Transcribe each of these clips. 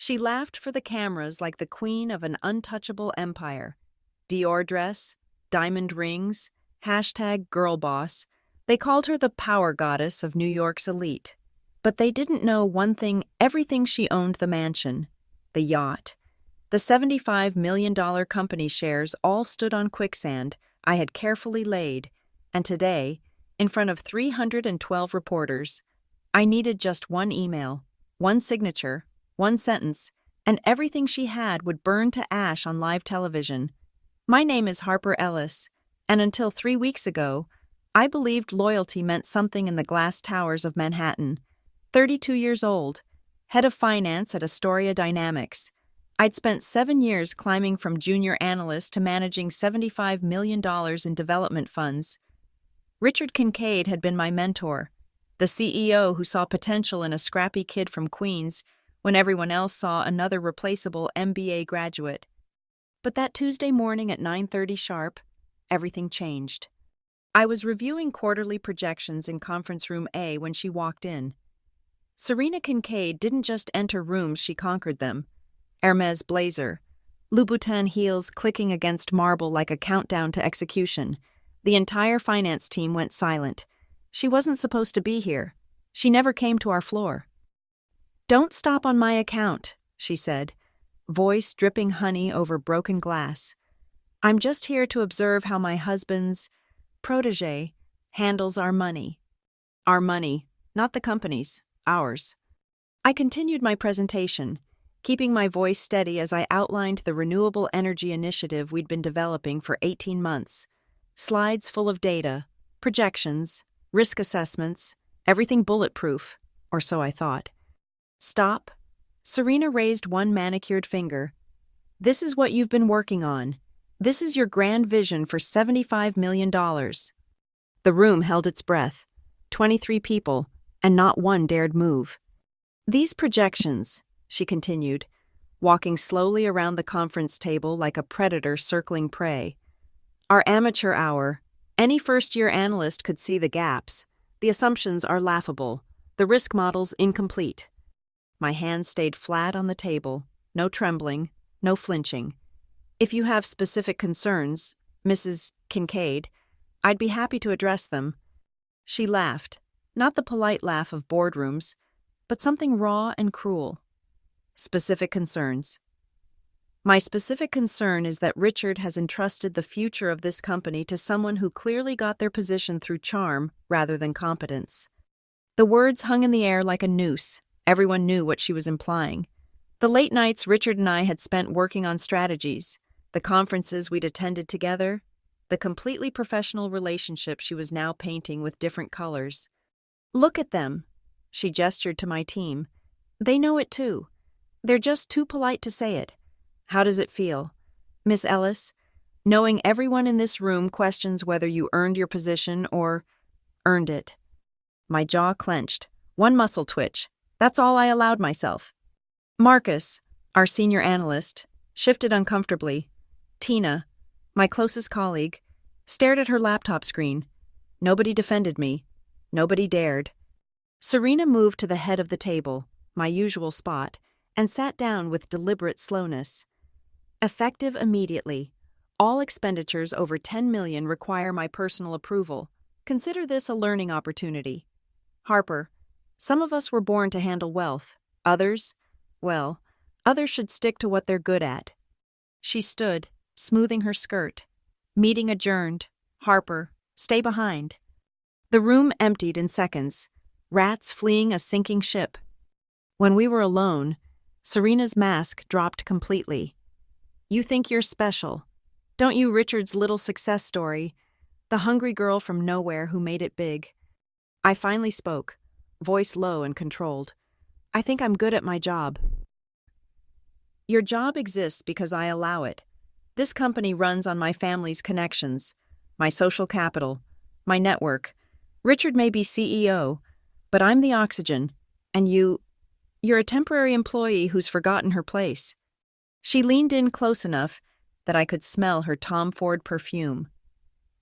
She laughed for the cameras like the queen of an untouchable empire. Dior dress, diamond rings, hashtag girlboss. They called her the power goddess of New York's elite. But they didn't know one thing: everything she owned: the mansion, the yacht, the $75 million company shares all stood on quicksand I had carefully laid, and today, in front of 312 reporters, I needed just one email, one signature, one sentence, and everything she had would burn to ash on live television. My name is Harper Ellis, and until 3 weeks ago, I believed loyalty meant something in the glass towers of Manhattan. 32 years old, head of finance at Astoria Dynamics. I'd spent 7 years climbing from junior analyst to managing $75 million in development funds. Richard Kincaid had been my mentor, the CEO who saw potential in a scrappy kid from Queens when everyone else saw another replaceable MBA graduate. But that Tuesday morning at 9:30 sharp, everything changed. I was reviewing quarterly projections in Conference Room A when she walked in. Serena Kincaid didn't just enter rooms, she conquered them. Hermes blazer, Louboutin heels clicking against marble like a countdown to execution. The entire finance team went silent. She wasn't supposed to be here. She never came to our floor. "Don't stop on my account," she said, voice dripping honey over broken glass. "I'm just here to observe how my husband's protégé handles our money. Our money, not the company's, ours." I continued my presentation, keeping my voice steady as I outlined the renewable energy initiative we'd been developing for 18 months. Slides full of data, projections, risk assessments, everything bulletproof, or so I thought. "Stop." Serena raised one manicured finger. "This is what you've been working on. This is your grand vision for $75 million. The room held its breath. 23 people, and not one dared move. "These projections," she continued, walking slowly around the conference table like a predator circling prey, "are amateur hour. Any first-year analyst could see the gaps. The assumptions are laughable, the risk models incomplete." My hands stayed flat on the table, no trembling, no flinching. "If you have specific concerns, Mrs. Kincaid, I'd be happy to address them." She laughed, not the polite laugh of boardrooms, but something raw and cruel. "Specific concerns. My specific concern is that Richard has entrusted the future of this company to someone who clearly got their position through charm rather than competence." The words hung in the air like a noose. Everyone knew what she was implying. The late nights Richard and I had spent working on strategies, the conferences we'd attended together, the completely professional relationship she was now painting with different colors. "Look at them," she gestured to my team. "They know it too. They're just too polite to say it. How does it feel, Miss Ellis, knowing everyone in this room questions whether you earned your position or earned it?" My jaw clenched, one muscle twitch. That's all I allowed myself. Marcus, our senior analyst, shifted uncomfortably. Tina, my closest colleague, stared at her laptop screen. Nobody defended me. Nobody dared. Serena moved to the head of the table, my usual spot, and sat down with deliberate slowness. "Effective immediately. All expenditures over $10 million require my personal approval. Consider this a learning opportunity. Harper, some of us were born to handle wealth. Others should stick to what they're good at." She stood, smoothing her skirt. "Meeting adjourned. Harper, stay behind." The room emptied in seconds, rats fleeing a sinking ship. When we were alone, Serena's mask dropped completely. "You think you're special. Don't you, Richard's little success story, the hungry girl from nowhere who made it big?" I finally spoke, voice low and controlled. "I think I'm good at my job." "Your job exists because I allow it. This company runs on my family's connections, my social capital, my network. Richard may be CEO, but I'm the oxygen, and you're a temporary employee who's forgotten her place." She leaned in close enough that I could smell her Tom Ford perfume.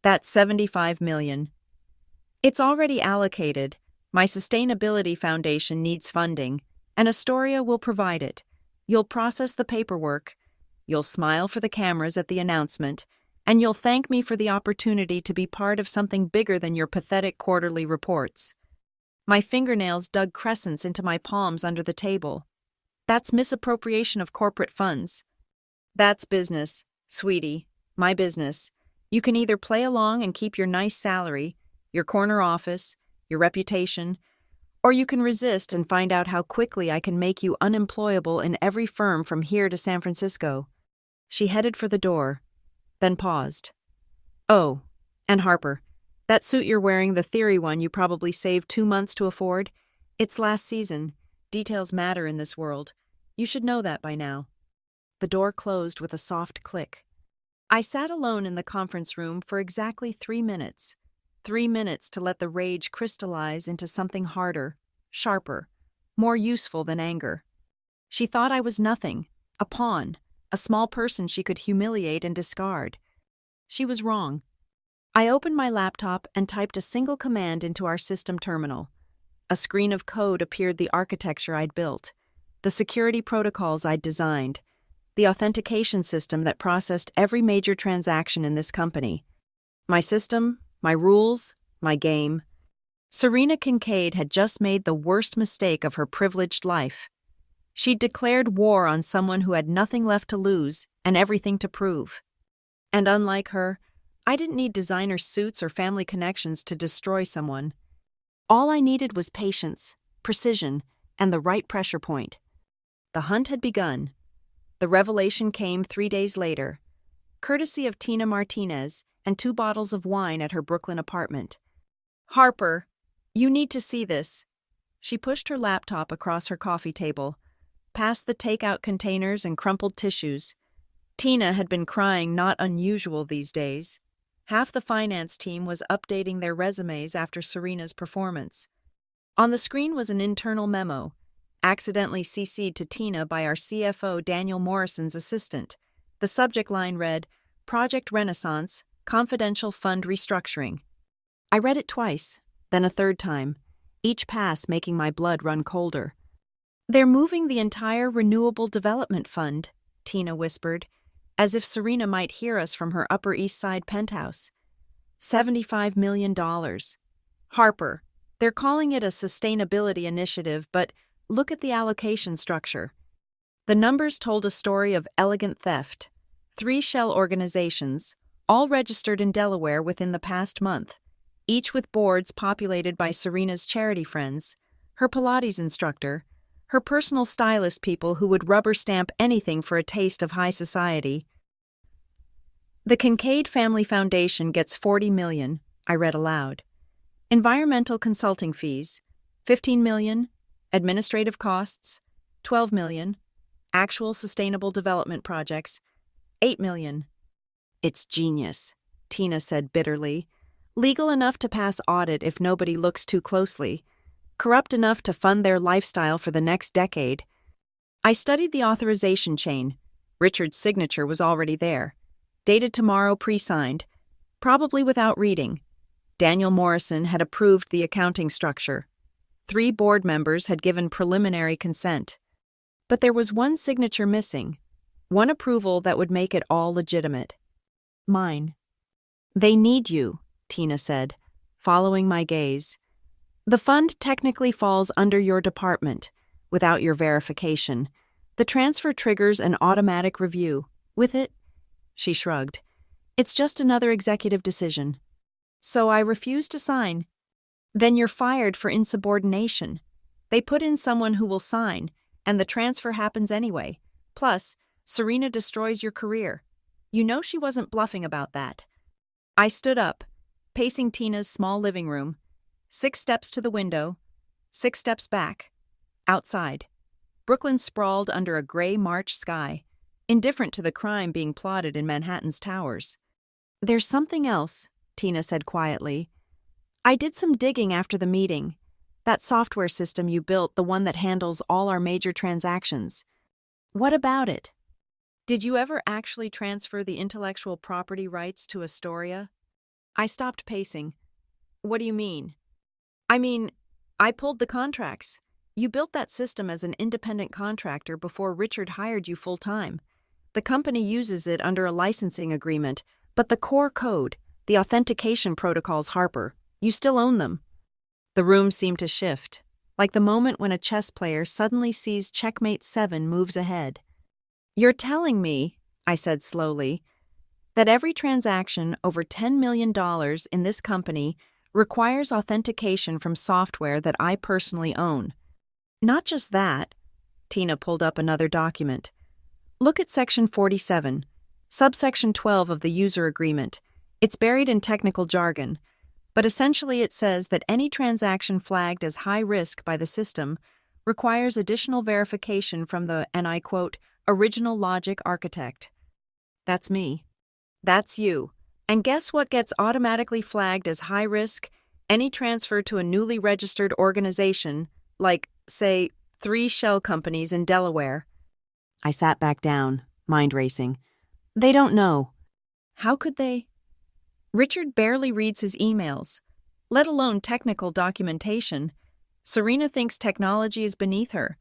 "That's $75 million. It's already allocated. My sustainability foundation needs funding, and Astoria will provide it. You'll process the paperwork, you'll smile for the cameras at the announcement, and you'll thank me for the opportunity to be part of something bigger than your pathetic quarterly reports. My fingernails dug crescents into my palms under the table. That's misappropriation of corporate funds. That's business, sweetie, my business. You can either play along and keep your nice salary, your corner office, your reputation, or you can resist and find out how quickly I can make you unemployable in every firm from here to San Francisco. She headed for the door, then paused. Oh, and Harper, that suit you're wearing, the theory one you probably saved 2 months to afford? It's last season. Details matter in this world. You should know that by now. The door closed with a soft click. I sat alone in the conference room for exactly 3 minutes. 3 minutes to let the rage crystallize into something harder, sharper, more useful than anger. She thought I was nothing, a pawn, a small person she could humiliate and discard. She was wrong. I opened my laptop and typed a single command into our system terminal. A screen of code appeared, the architecture I'd built, the security protocols I'd designed, the authentication system that processed every major transaction in this company. My system, my rules, my game. Serena Kincaid had just made the worst mistake of her privileged life. She'd declared war on someone who had nothing left to lose and everything to prove. And unlike her, I didn't need designer suits or family connections to destroy someone. All I needed was patience, precision, and the right pressure point. The hunt had begun. The revelation came 3 days later, courtesy of Tina Martinez and 2 bottles of wine at her Brooklyn apartment. Harper, you need to see this. She pushed her laptop across her coffee table, past the takeout containers and crumpled tissues. Tina had been crying, not unusual these days. Half the finance team was updating their resumes after Serena's performance. On the screen was an internal memo, accidentally CC'd to Tina by our CFO Daniel Morrison's assistant. The subject line read, Project Renaissance, Confidential Fund Restructuring. I read it twice, then a third time, each pass making my blood run colder. They're moving the entire Renewable Development Fund, Tina whispered, as if Serena might hear us from her Upper East Side penthouse. $75 million. Harper, they're calling it a sustainability initiative, but look at the allocation structure. The numbers told a story of elegant theft. 3 shell organizations, all registered in Delaware within the past month, each with boards populated by Serena's charity friends, her Pilates instructor, her personal stylist, people who would rubber stamp anything for a taste of high society. The Kincaid Family Foundation gets $40 million, I read aloud. Environmental consulting fees, $15 million. Administrative costs, $12 million. Actual sustainable development projects, $8 million. It's genius, Tina said bitterly. Legal enough to pass audit if nobody looks too closely. Corrupt enough to fund their lifestyle for the next decade. I studied the authorization chain. Richard's signature was already there. Dated tomorrow, pre-signed. Probably without reading. Daniel Morrison had approved the accounting structure. 3 board members had given preliminary consent. But there was one signature missing. One approval that would make it all legitimate. Mine. They need you, Tina said, following my gaze. The fund technically falls under your department, without your verification. The transfer triggers an automatic review. With it, she shrugged. It's just another executive decision. So I refuse to sign. Then you're fired for insubordination. They put in someone who will sign, and the transfer happens anyway. Plus, Serena destroys your career. You know she wasn't bluffing about that. I stood up, pacing Tina's small living room. 6 steps to the window, 6 steps back. Outside. Brooklyn sprawled under a gray March sky, indifferent to the crime being plotted in Manhattan's towers. There's something else, Tina said quietly. I did some digging after the meeting. That software system you built, the one that handles all our major transactions. What about it? Did you ever actually transfer the intellectual property rights to Astoria? I stopped pacing. What do you mean? I pulled the contracts. You built that system as an independent contractor before Richard hired you full-time. The company uses it under a licensing agreement, but the core code, the authentication protocols, Harper, you still own them. The room seemed to shift, like the moment when a chess player suddenly sees checkmate 7 moves ahead. You're telling me, I said slowly, that every transaction over $10 million in this company requires authentication from software that I personally own. Not just that, Tina pulled up another document. Look at Section 47, subsection 12 of the user agreement. It's buried in technical jargon, but essentially it says that any transaction flagged as high risk by the system requires additional verification from the, and I quote, original logic architect. That's me. That's you. And guess what gets automatically flagged as high risk? Any transfer to a newly registered organization, like, say, 3 shell companies in Delaware. I sat back down, mind racing. They don't know. How could they? Richard barely reads his emails, let alone technical documentation. Serena thinks technology is beneath her.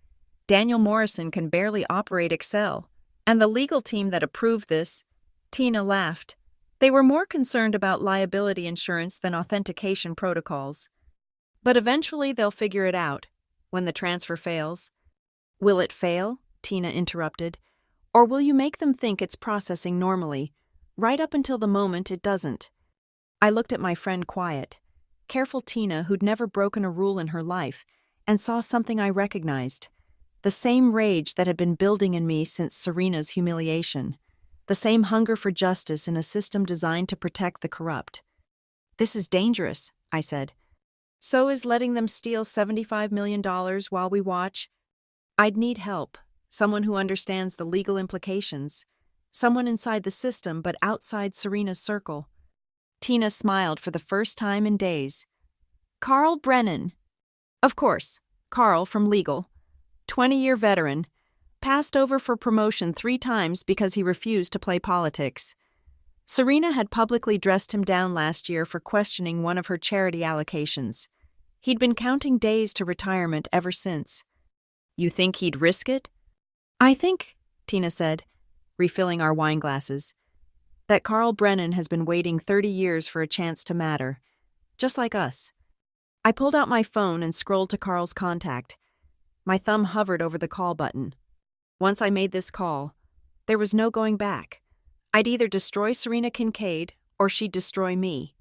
Daniel Morrison can barely operate Excel. And the legal team that approved this, Tina laughed. They were more concerned about liability insurance than authentication protocols. But eventually they'll figure it out, when the transfer fails. Will it fail? Tina interrupted. Or will you make them think it's processing normally, right up until the moment it doesn't? I looked at my friend quiet, careful Tina who'd never broken a rule in her life, and saw something I recognized. The same rage that had been building in me since Serena's humiliation. The same hunger for justice in a system designed to protect the corrupt. This is dangerous, I said. So is letting them steal $75 million while we watch. I'd need help, someone who understands the legal implications, someone inside the system but outside Serena's circle. Tina smiled for the first time in days. Carl Brennan. Of course, Carl from legal. 20-year veteran. Passed over for promotion 3 times because he refused to play politics. Serena had publicly dressed him down last year for questioning one of her charity allocations. He'd been counting days to retirement ever since. You think he'd risk it? I think, Tina said, refilling our wine glasses, that Carl Brennan has been waiting 30 years for a chance to matter, just like us. I pulled out my phone and scrolled to Carl's contact. My thumb hovered over the call button. Once I made this call, there was no going back. I'd either destroy Serena Kincaid or she'd destroy me.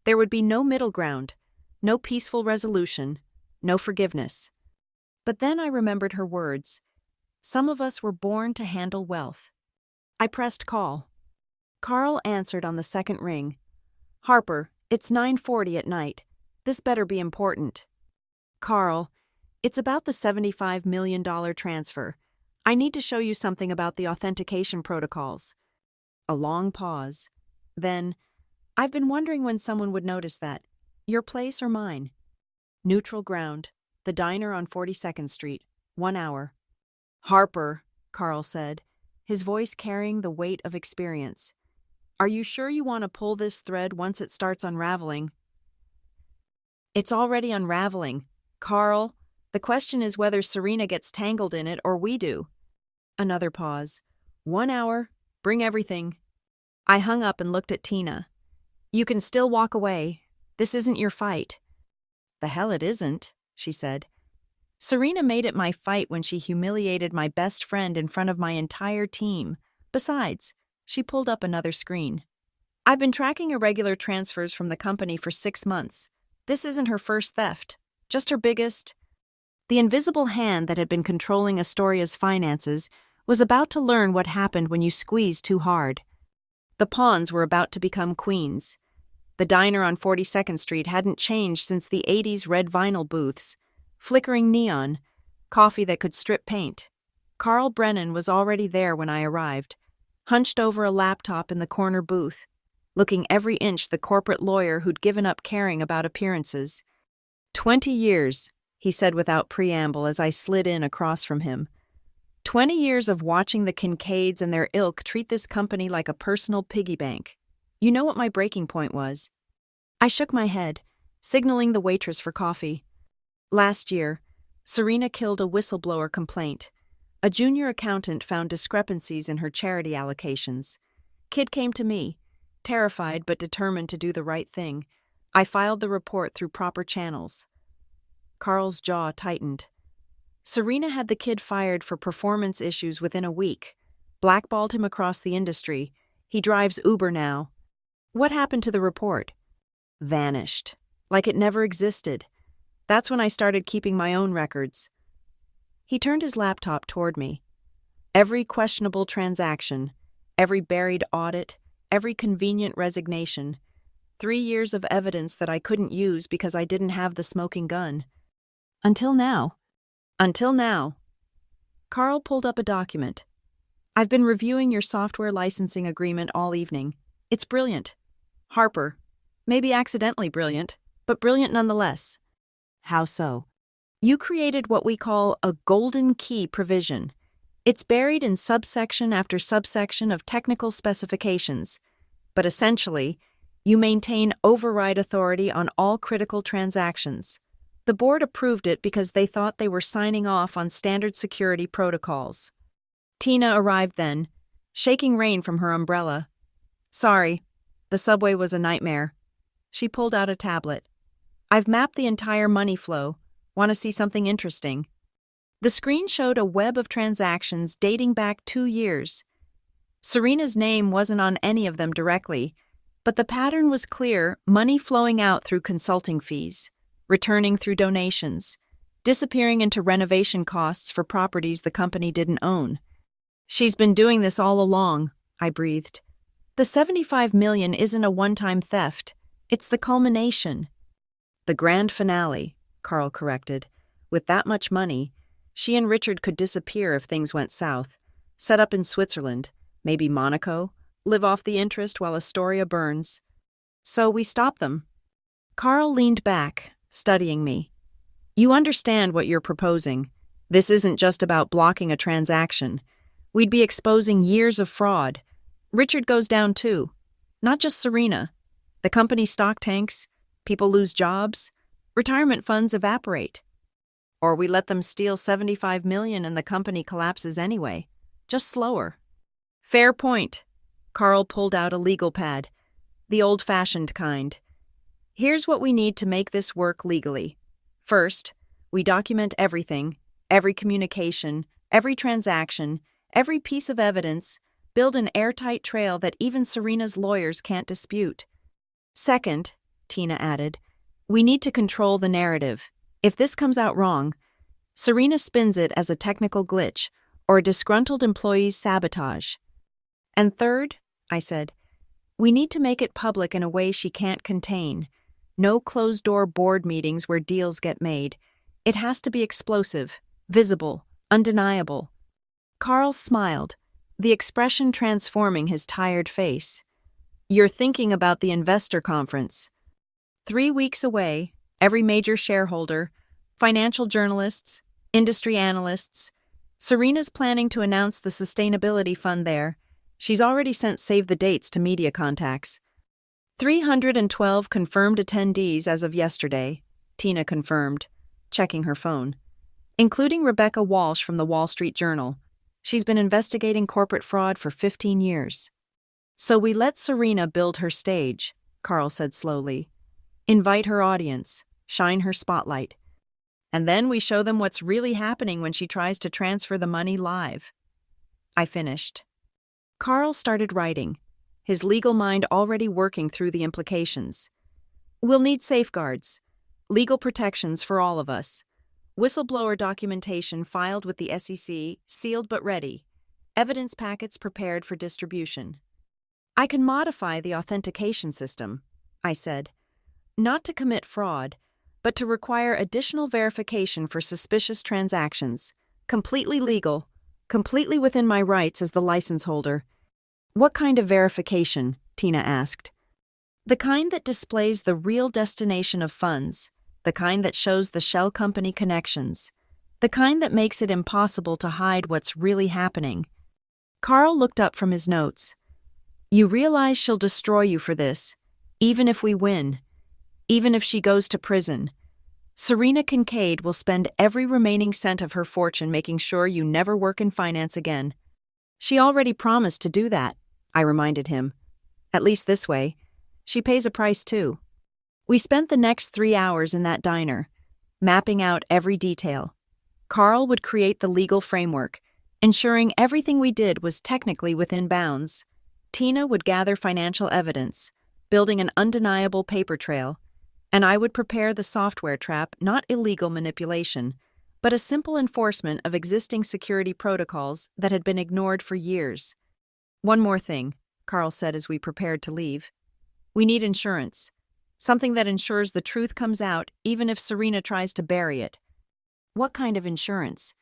There would be no middle ground, no peaceful resolution, no forgiveness. But then I remembered her words. Some of us were born to handle wealth. I pressed call. Carl answered on the second ring. Harper, it's 9:40 at night. This better be important. Carl, it's about the $75 million transfer. I need to show you something about the authentication protocols. A long pause. Then, I've been wondering when someone would notice that. Your place or mine? Neutral ground. The diner on 42nd Street. 1 hour. Harper, Carl said, his voice carrying the weight of experience. Are you sure you want to pull this thread once it starts unraveling? It's already unraveling. Carl, the question is whether Serena gets tangled in it or we do. Another pause. 1 hour. Bring everything. I hung up and looked at Tina. You can still walk away. This isn't your fight. The hell it isn't, she said. Serena made it my fight when she humiliated my best friend in front of my entire team. Besides, she pulled up another screen. I've been tracking irregular transfers from the company for 6 months. This isn't her first theft, just her biggest. The invisible hand that had been controlling Astoria's finances was about to learn what happened when you squeeze too hard. The pawns were about to become queens. The diner on 42nd Street hadn't changed since the 80s red vinyl booths, flickering neon, coffee that could strip paint. Carl Brennan was already there when I arrived, hunched over a laptop in the corner booth, looking every inch the corporate lawyer who'd given up caring about appearances. 20 years, he said without preamble as I slid in across from him. 20 years of watching the Kincaids and their ilk treat this company like a personal piggy bank. You know what my breaking point was? I shook my head, signaling the waitress for coffee. Last year, Serena killed a whistleblower complaint. A junior accountant found discrepancies in her charity allocations. Kid came to me, terrified but determined to do the right thing. I filed the report through proper channels. Carl's jaw tightened. Serena had the kid fired for performance issues within a week. Blackballed him across the industry. He drives Uber now. What happened to the report? Vanished. Like it never existed. That's when I started keeping my own records. He turned his laptop toward me. Every questionable transaction, every buried audit, every convenient resignation. 3 years of evidence that I couldn't use because I didn't have the smoking gun. Until now. Carl pulled up a document. I've been reviewing your software licensing agreement all evening. It's brilliant. Harper. Maybe accidentally brilliant, but brilliant nonetheless. How so? You created what we call a golden key provision. It's buried in subsection after subsection of technical specifications, but essentially, you maintain override authority on all critical transactions. The board approved it because they thought they were signing off on standard security protocols. Tina arrived then, shaking rain from her umbrella. Sorry, the subway was a nightmare. She pulled out a tablet. I've mapped the entire money flow. Want to see something interesting? The screen showed a web of transactions dating back 2 years. Serena's name wasn't on any of them directly, but the pattern was clear: money flowing out through consulting fees, returning through donations, disappearing into renovation costs for properties the company didn't own. She's been doing this all along, I breathed. The $75 million isn't a one-time theft. It's the culmination. The grand finale, Carl corrected. With that much money, she and Richard could disappear if things went south. Set up in Switzerland, maybe Monaco, live off the interest while Astoria burns. So we stopped them. Carl leaned back, studying me. You understand what you're proposing. This isn't just about blocking a transaction. We'd be exposing years of fraud. Richard goes down too. Not just Serena. The company stock tanks, people lose jobs, retirement funds evaporate. Or we let them steal $75 million and the company collapses anyway. Just slower. Fair point. Carl pulled out a legal pad. The old-fashioned kind. Here's what we need to make this work legally. First, we document everything, every communication, every transaction, every piece of evidence, build an airtight trail that even Serena's lawyers can't dispute. Second, Tina added, we need to control the narrative. If this comes out wrong, Serena spins it as a technical glitch or a disgruntled employee's sabotage. And third, I said, we need to make it public in a way she can't contain. No closed-door board meetings where deals get made. It has to be explosive, visible, undeniable. Carl smiled, the expression transforming his tired face. You're thinking about the investor conference. 3 weeks away, every major shareholder, financial journalists, industry analysts. Serena's planning to announce the sustainability fund there. She's already sent save the dates to media contacts. 312 confirmed attendees as of yesterday, Tina confirmed, checking her phone, including Rebecca Walsh from the Wall Street Journal. She's been investigating corporate fraud for 15 years. So we let Serena build her stage, Carl said slowly. Invite her audience, shine her spotlight. And then we show them what's really happening when she tries to transfer the money live. I finished. Carl started writing, his legal mind already working through the implications. We'll need safeguards, legal protections for all of us. Whistleblower documentation filed with the SEC, sealed but ready. Evidence packets prepared for distribution. I can modify the authentication system, I said, not to commit fraud, but to require additional verification for suspicious transactions. Completely legal, completely within my rights as the license holder. What kind of verification? Tina asked. The kind that displays the real destination of funds, the kind that shows the shell company connections, the kind that makes it impossible to hide what's really happening. Carl looked up from his notes. You realize she'll destroy you for this, even if we win, even if she goes to prison. Serena Kincaid will spend every remaining cent of her fortune making sure you never work in finance again. She already promised to do that, I reminded him. At least this way. She pays a price too. We spent the next 3 hours in that diner, mapping out every detail. Carl would create the legal framework, ensuring everything we did was technically within bounds. Tina would gather financial evidence, building an undeniable paper trail, and I would prepare the software trap, not illegal manipulation, but a simple enforcement of existing security protocols that had been ignored for years. One more thing, Carl said as we prepared to leave. We need insurance. Something that ensures the truth comes out even if Serena tries to bury it. What kind of insurance?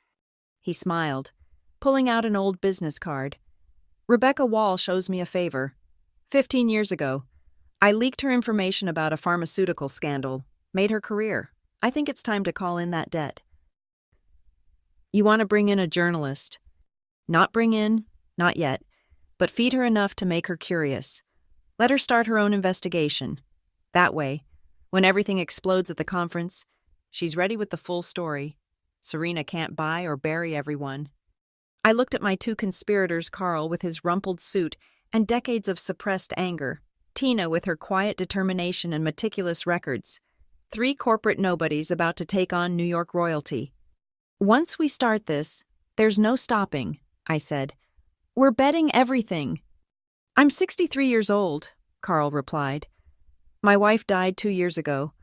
He smiled, pulling out an old business card. Rebecca Wall shows me a favor. 15 years ago, I leaked her information about a pharmaceutical scandal, made her career. I think it's time to call in that debt. You want to bring in a journalist. Not bring in, not yet, but feed her enough to make her curious. Let her start her own investigation. That way, when everything explodes at the conference, she's ready with the full story. Serena can't buy or bury everyone. I looked at my two conspirators, Carl with his rumpled suit and decades of suppressed anger, Tina with her quiet determination and meticulous records. 3 corporate nobodies about to take on New York royalty. Once we start this, there's no stopping, I said. We're betting everything. I'm 63 years old, Carl replied. My wife died 2 years ago.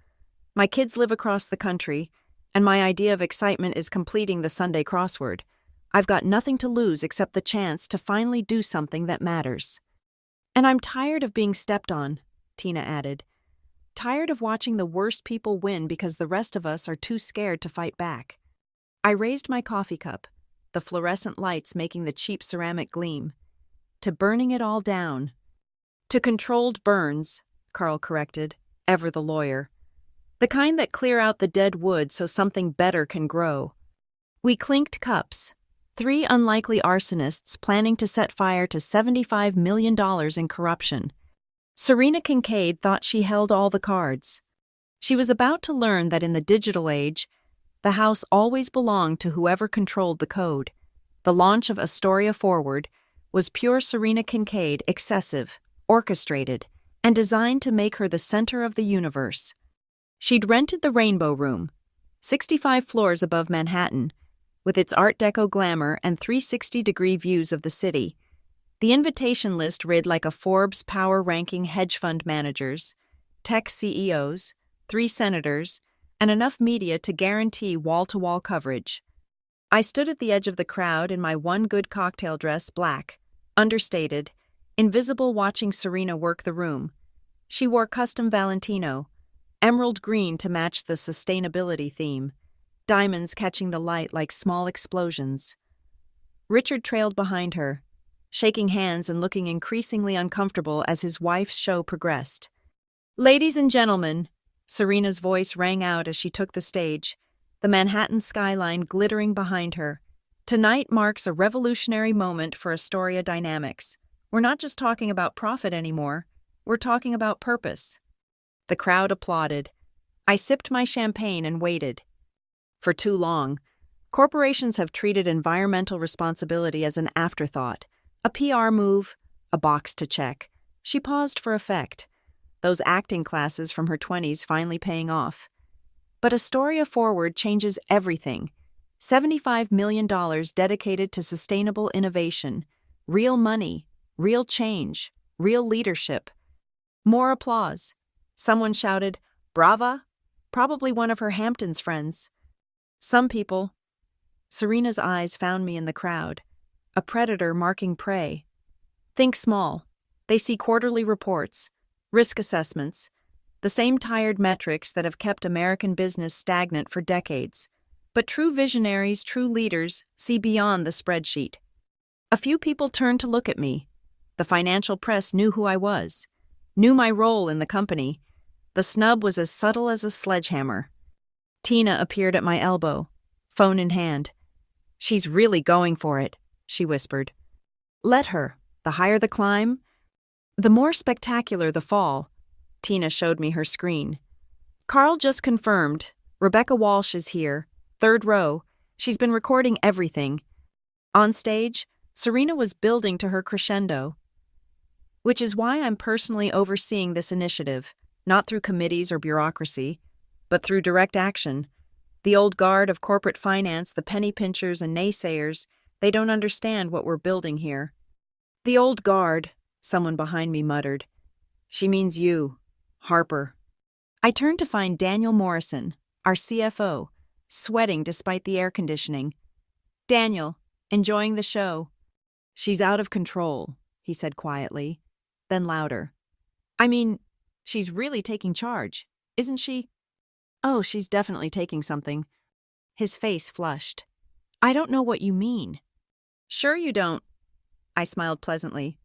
My kids live across the country, and my idea of excitement is completing the Sunday crossword. I've got nothing to lose except the chance to finally do something that matters. And I'm tired of being stepped on, Tina added. Tired of watching the worst people win because the rest of us are too scared to fight back. I raised my coffee cup, the fluorescent lights making the cheap ceramic gleam. To burning it all down. To controlled burns, Carl corrected, ever the lawyer. The kind that clear out the dead wood so something better can grow. We clinked cups. 3 unlikely arsonists planning to set fire to $75 million in corruption. Serena Kincaid thought she held all the cards. She was about to learn that in the digital age, the house always belonged to whoever controlled the code. The launch of Astoria Forward was pure Serena Kincaid, excessive, orchestrated, and designed to make her the center of the universe. She'd rented the Rainbow Room, 65 floors above Manhattan, with its Art Deco glamour and 360-degree views of the city. The invitation list read like a Forbes power-ranking hedge fund managers, tech CEOs, 3 senators, and enough media to guarantee wall-to-wall coverage. I stood at the edge of the crowd in my one good cocktail dress, black, understated, invisible, watching Serena work the room. She wore custom Valentino, emerald green to match the sustainability theme, diamonds catching the light like small explosions. Richard trailed behind her, shaking hands and looking increasingly uncomfortable as his wife's show progressed. Ladies and gentlemen, Serena's voice rang out as she took the stage, the Manhattan skyline glittering behind her. Tonight marks a revolutionary moment for Astoria dynamics. We're not just talking about profit anymore, we're talking about purpose. The crowd applauded. I sipped my champagne and waited. For too long, corporations have treated environmental responsibility as an afterthought, a PR move, a box to check. She paused for effect, those acting classes from her 20s finally paying off. But Astoria Forward changes everything. $75 million dedicated to sustainable innovation, real money, real change, real leadership. More applause. Someone shouted, "Brava!" Probably one of her Hamptons friends. Some people. Serena's eyes found me in the crowd, a predator marking prey. Think small. They see quarterly reports, risk assessments, the same tired metrics that have kept American business stagnant for decades. But true visionaries, true leaders, see beyond the spreadsheet. A few people turned to look at me. The financial press knew who I was, knew my role in the company. The snub was as subtle as a sledgehammer. Tina appeared at my elbow, phone in hand. She's really going for it, she whispered. Let her. The higher the climb, the more spectacular the fall. Tina showed me her screen. Carl just confirmed. Rebecca Walsh is here, third row. She's been recording everything. On stage, Serena was building to her crescendo, which is why I'm personally overseeing this initiative, not through committees or bureaucracy, but through direct action. The old guard of corporate finance, the penny pinchers and naysayers, they don't understand what we're building here. The old guard, someone behind me muttered. She means you, Harper. I turned to find Daniel Morrison, our CFO, sweating despite the air conditioning. Daniel, enjoying the show. She's out of control, he said quietly, then louder. I mean, she's really taking charge, isn't she? Oh, she's definitely taking something. His face flushed. I don't know what you mean. Sure you don't. I smiled pleasantly.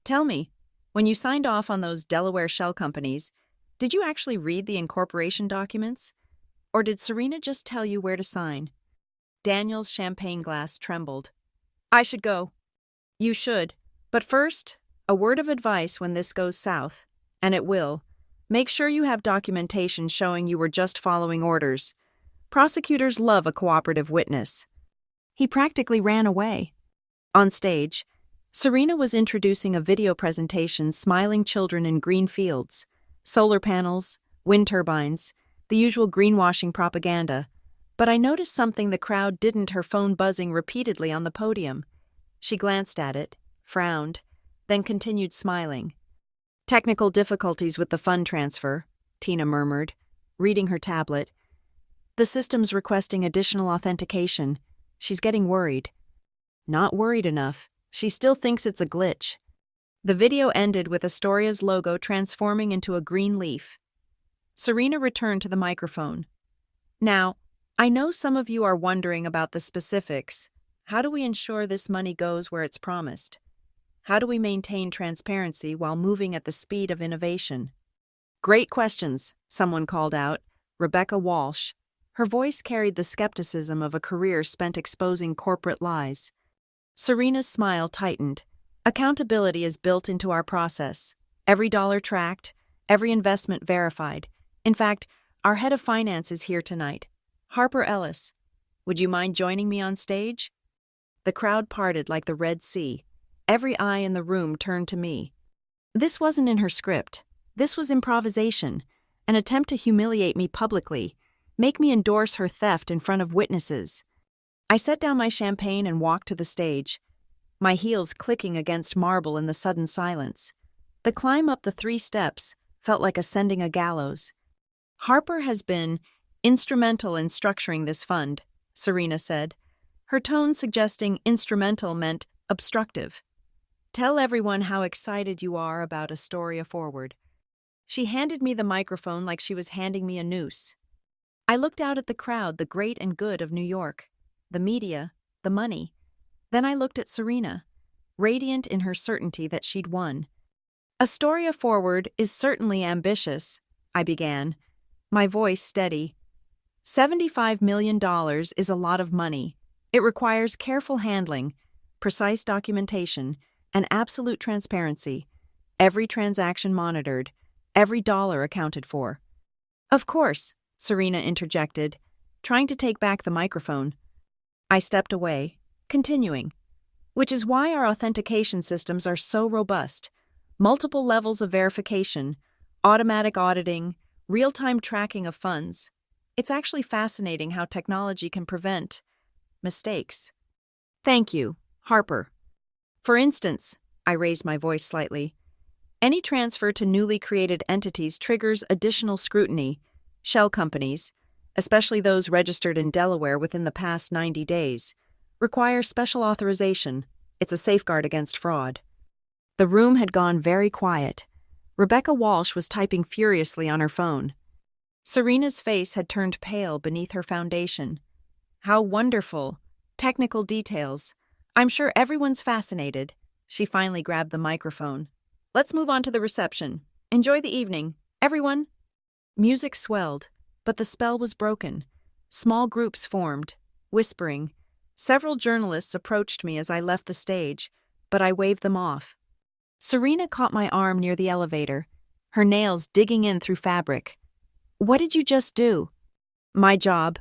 Tell me, when you signed off on those Delaware shell companies, did you actually read the incorporation documents? Or did Serena just tell you where to sign? Daniel's champagne glass trembled. I should go. You should. But first, a word of advice when this goes south, and it will. Make sure you have documentation showing you were just following orders. Prosecutors love a cooperative witness. He practically ran away. On stage, Serena was introducing a video presentation smiling children in green fields, solar panels, wind turbines, the usual greenwashing propaganda. But I noticed something the crowd didn't, her phone buzzing repeatedly on the podium. She glanced at it, frowned, then continued smiling. Technical difficulties with the fund transfer, Tina murmured, reading her tablet. The system's requesting additional authentication. She's getting worried. Not worried enough. She still thinks it's a glitch. The video ended with Astoria's logo transforming into a green leaf. Serena returned to the microphone. Now, I know some of you are wondering about the specifics. How do we ensure this money goes where it's promised? How do we maintain transparency while moving at the speed of innovation? Great questions, someone called out, Rebecca Walsh. Her voice carried the skepticism of a career spent exposing corporate lies. Serena's smile tightened. Accountability is built into our process. Every dollar tracked, every investment verified. In fact, our head of finance is here tonight. Harper Ellis. Would you mind joining me on stage? The crowd parted like the Red Sea. Every eye in the room turned to me. This wasn't in her script. This was improvisation, an attempt to humiliate me publicly, make me endorse her theft in front of witnesses. I set down my champagne and walked to the stage, my heels clicking against marble in the sudden silence. The climb up the 3 steps felt like ascending a gallows. Harper has been instrumental in structuring this fund, Serena said, her tone suggesting instrumental meant obstructive. Tell everyone how excited you are about Astoria Forward. She handed me the microphone like she was handing me a noose. I looked out at the crowd, the great and good of New York, the media, the money. Then I looked at Serena, radiant in her certainty that she'd won. Astoria Forward is certainly ambitious, I began, my voice steady. $75 million is a lot of money. It requires careful handling, precise documentation, and absolute transparency. Every transaction monitored, every dollar accounted for. Of course, Serena interjected, trying to take back the microphone. I stepped away, continuing, which is why our authentication systems are so robust. Multiple levels of verification, automatic auditing, real-time tracking of funds. It's actually fascinating how technology can prevent mistakes. Thank you, Harper. For instance, I raised my voice slightly, any transfer to newly created entities triggers additional scrutiny. Shell companies, especially those registered in Delaware within the past 90 days, require special authorization. It's a safeguard against fraud. The room had gone very quiet. Rebecca Walsh was typing furiously on her phone. Serena's face had turned pale beneath her foundation. How wonderful! Technical details. I'm sure everyone's fascinated. She finally grabbed the microphone. Let's move on to the reception. Enjoy the evening, everyone. Music swelled, but the spell was broken. Small groups formed, whispering. Several journalists approached me as I left the stage, but I waved them off. Serena caught my arm near the elevator, her nails digging in through fabric. What did you just do? My job,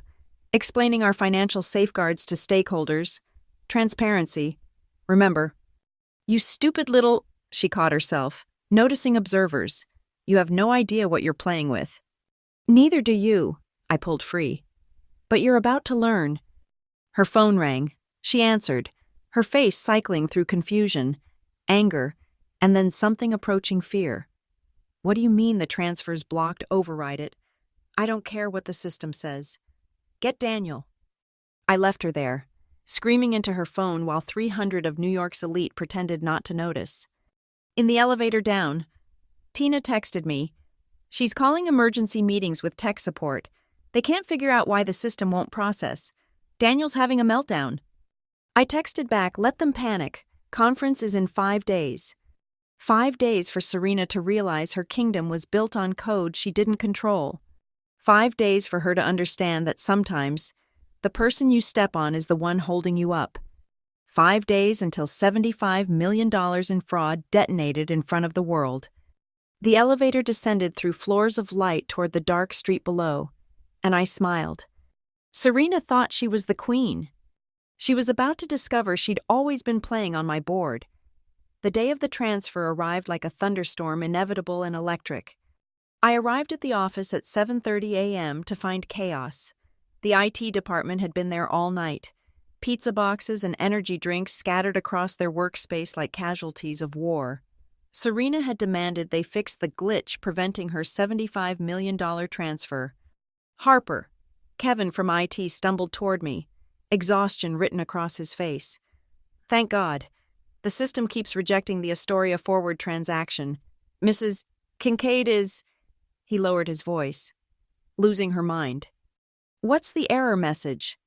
explaining our financial safeguards to stakeholders, transparency. Remember, you stupid little, she caught herself, noticing observers. You have no idea what you're playing with. Neither do you, I pulled free. But you're about to learn. Her phone rang. She answered, her face cycling through confusion, anger, and then something approaching fear. What do you mean the transfer's blocked? Override it. I don't care what the system says. Get Daniel. I left her there, screaming into her phone while 300 of New York's elite pretended not to notice. In the elevator down, Tina texted me. She's calling emergency meetings with tech support. They can't figure out why the system won't process. Daniel's having a meltdown. I texted back, let them panic. Conference is in 5 days. 5 days for Serena to realize her kingdom was built on code she didn't control. 5 days for her to understand that sometimes the person you step on is the one holding you up. 5 days until $75 million in fraud detonated in front of the world. The elevator descended through floors of light toward the dark street below, and I smiled. Serena thought she was the queen. She was about to discover she'd always been playing on my board. The day of the transfer arrived like a thunderstorm, inevitable and electric. I arrived at the office at 7:30 a.m. to find chaos. The IT department had been there all night. Pizza boxes and energy drinks scattered across their workspace like casualties of war. Serena had demanded they fix the glitch preventing her $75 million transfer. Harper, Kevin from IT, stumbled toward me, exhaustion written across his face. Thank God. The system keeps rejecting the Astoria forward transaction. Mrs. Kincaid is... He lowered his voice, losing her mind. What's the error message?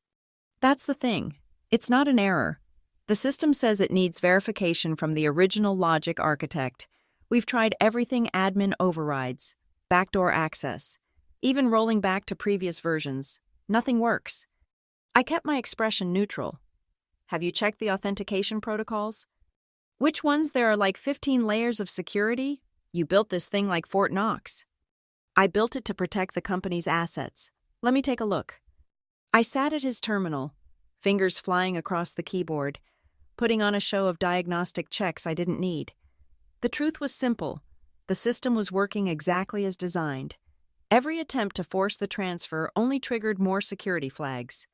That's the thing. It's not an error. The system says it needs verification from the original logic architect. We've tried everything: admin overrides, backdoor access, even rolling back to previous versions. Nothing works. I kept my expression neutral. Have you checked the authentication protocols? Which ones? There are like 15 layers of security. You built this thing like Fort Knox. I built it to protect the company's assets. Let me take a look. I sat at his terminal, fingers flying across the keyboard, putting on a show of diagnostic checks I didn't need. The truth was simple. The system was working exactly as designed. Every attempt to force the transfer only triggered more security flags.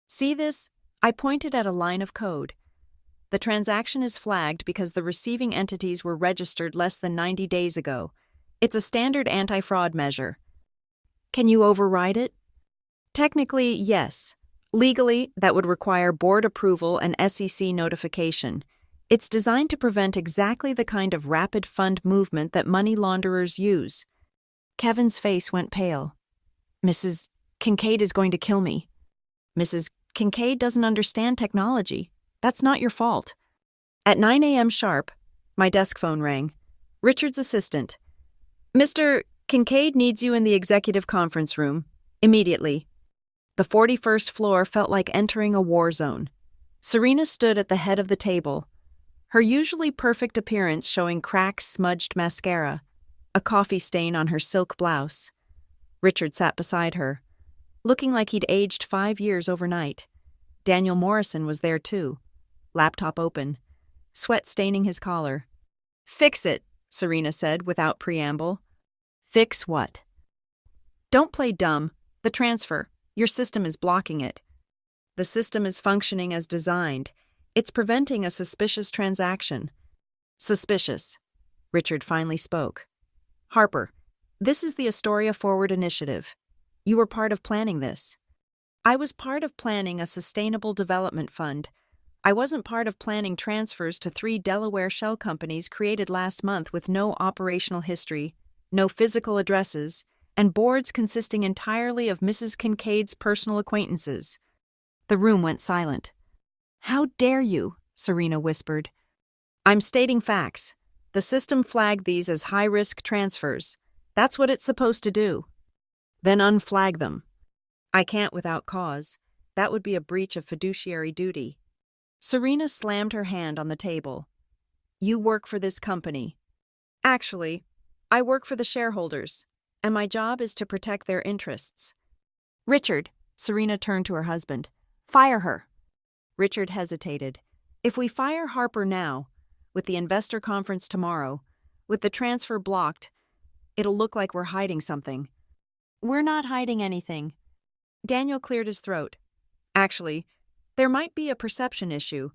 See this? I pointed at a line of code. The transaction is flagged because the receiving entities were registered less than 90 days ago. It's a standard anti-fraud measure. Can you override it? Technically, yes. Legally, that would require board approval and SEC notification. It's designed to prevent exactly the kind of rapid fund movement that money launderers use. Kevin's face went pale. Mrs. Kincaid is going to kill me. Mrs. Kincaid doesn't understand technology. That's not your fault. At 9 a.m. sharp, my desk phone rang. Richard's assistant. Mr. Kincaid needs you in the executive conference room. Immediately. The 41st floor felt like entering a war zone. Serena stood at the head of the table, her usually perfect appearance showing cracks, smudged mascara, a coffee stain on her silk blouse. Richard sat beside her, looking like he'd aged 5 years overnight. Daniel Morrison was there too, laptop open, sweat staining his collar. Fix it, Serena said without preamble. Fix what? Don't play dumb. The transfer. Your system is blocking it. The system is functioning as designed. It's preventing a suspicious transaction. Suspicious. Richard finally spoke. Harper, this is the Astoria Forward Initiative. You were part of planning this. I was part of planning a sustainable development fund. I wasn't part of planning transfers to 3 Delaware shell companies created last month with no operational history, no physical addresses, and boards consisting entirely of Mrs. Kincaid's personal acquaintances. The room went silent. How dare you? Serena whispered. I'm stating facts. The system flagged these as high-risk transfers. That's what it's supposed to do. Then unflag them. I can't without cause. That would be a breach of fiduciary duty. Serena slammed her hand on the table. You work for this company. Actually, I work for the shareholders, and my job is to protect their interests. Richard, Serena turned to her husband. Fire her. Richard hesitated. If we fire Harper now, with the investor conference tomorrow, with the transfer blocked, it'll look like we're hiding something. We're not hiding anything. Daniel cleared his throat. Actually, there might be a perception issue.